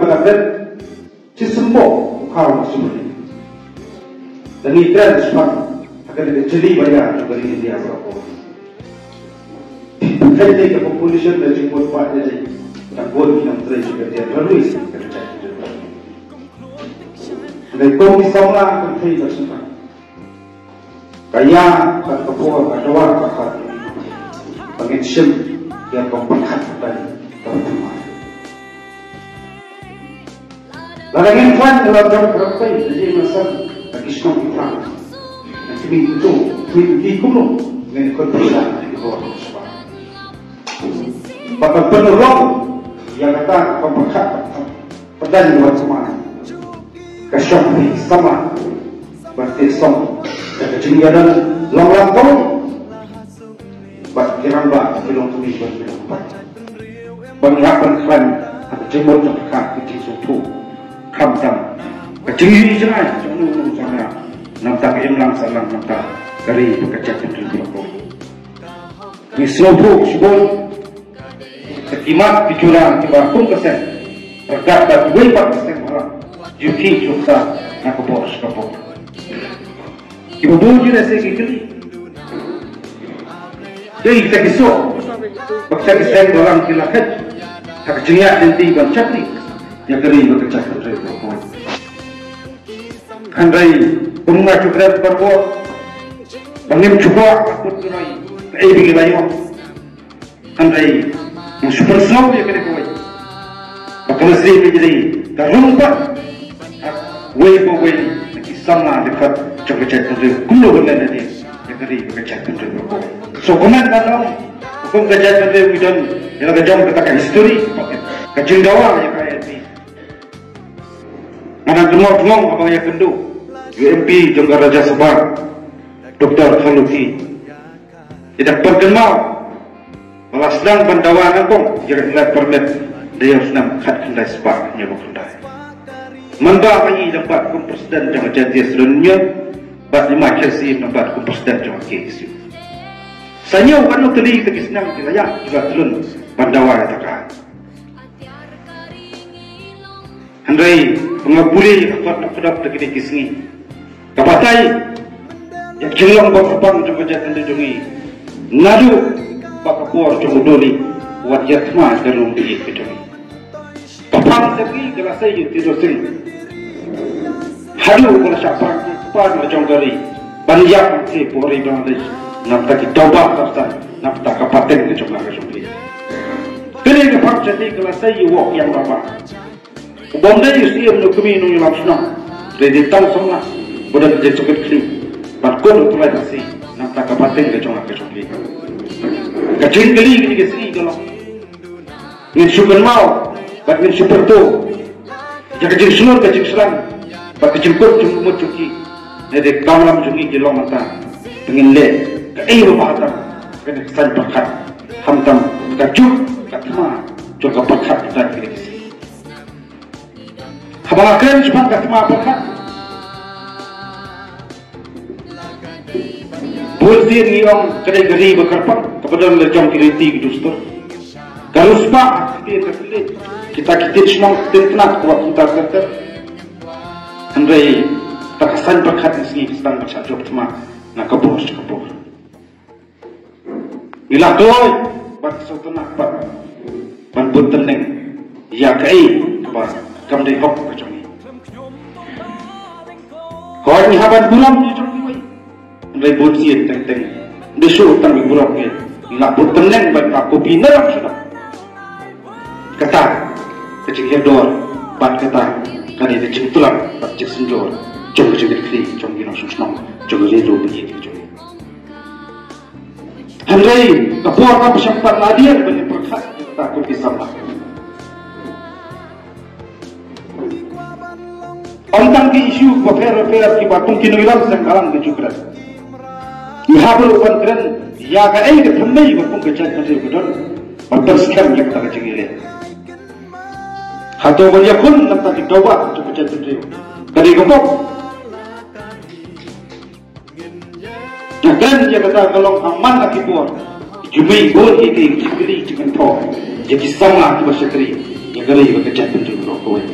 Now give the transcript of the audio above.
Ada semua kau semua. Dan ini transfer akan jadi banyak juga di India berapa. Jadi ke population dan jumlah kuat jadi tak boleh kita terus juga dia terus kerja. Dan kau misalnya kerja tersebut. Kaya tak kepuas kedua pakat pengensim yang kompetent dan terutama. Larangan kan dalam jam berapa jadi masalah bagi semua kita. Nanti itu di kuno dengan konfirmasi di bawah sebab. Bahkan penolong yang kata kompetent pada buat semua. Kesyukur sama berarti sama. Kejadian long kau, bak kiramba belum tulis belum. Banglapan kan ada jemur terdekat di suatu kamdam. Kejadian jangan jangan jangan nampak hilang salam nampak dari pekerjaan itu berlaku. Di suatu sebut sekimat dijual tiba pun persen, terdapat 24% orang juki juta nak bos kapok. Ibu budi rasa kekeli. Jadi kita kisah, baksa kisah orang kilakat, tak jengat nanti bancakni, yang keri bekerja kerja berbuat. Andai pengguna juga berbuat, bangim juga takut tunai, bikin layu. Andai yang super slow dia kena buat, bakal mesti menjadi terlupa, way sama dekat kerja kerja kuno benar dia, yang keri bekerja kerja berbuat. So komen kalau hukum kerja kerja bidang yang kerja katakan histori, kerja dawa yang kaya ini. Anak gemuk apa yang kendu, UMP juga Raja Sabah, Dr. Khaluki. Tidak perkenal, malah sedang pendawa angkong, jarak perlet dia senang kat kendai sebab nyebut kendai. Manda kami dapat kum presiden jangan jadi sedunia, bat lima kersi dapat kum presiden jangan kesi. Saya kan tadi lagi senang tidak juga turun pandawa katakan. Andai pengabuli dapat nak sedap lagi kisni. Kapatai yang jelang berpang jangan jadi jungi. Ngadu bakapur jangan doli buat yatma dalam di itu. Papang lagi kalau saya tidur sini. Halu kalau siapa cepat macam dari banyak si pori Bangladesh nak tak taubat tersan nak tak kapaten ke cuma kesumpi. Kini ke pak jadi kalau saya walk yang berapa. Bangsa Yusuf nukumi nunjuk langsung. Jadi tahu semua boleh jadi cukup kli. Bakul tu lagi si nak tak kapaten ke cuma kesumpi. Kecil kali ini kesini kalau ingin syukur mau. Bat min super tu, jaga jeng sunur ke jeng serang, bat jemput jemput cuki, jadi kamlam jungi jelong mata, pengen le, ke bahasa, kena kesan berkat, hamtam, kajuk, katma, juga berkat dan kini kisi. Habalakan cuma katma berkat. Bultir ni orang kedai geri berkerpak kepada lejam kiriti gitu stor. Kalau sebab kita semua tenat kuat kita kata, andai tak kesan berkat ini sedang bercakap cuma nak kabur. Bila tu, bak sultan apa, banbut teneng, ya kei, apa, kamdai hok macam ni. Kau ni haban buram ni macam ni, andai buat teng, besok tang buram ni, bila but teneng bak aku bina sudah. Kata kecil hedor, bat kata kali kecil tulang, bat cek senjor, jom kecil kli, jom gino susnong, jom ledo begitu jom. Andai kapur apa sempat nadia banyak perkat kita aku kisah. Tentang isu repair kibatung kinuilam sengkalang kejugeran. Ihabul pantren ya kai ke themmai bakung kecil kecil kedor, bantar scam yang tak kecil ini. Atau banyak pun nampak ditawar untuk macam itu. Dari gopok. Nah kan dia kata kalau aman lagi buat, jumai boleh ini cipri jangan tahu. Jadi sama tu bahasa kiri. Yang kali bekerja untuk rokok.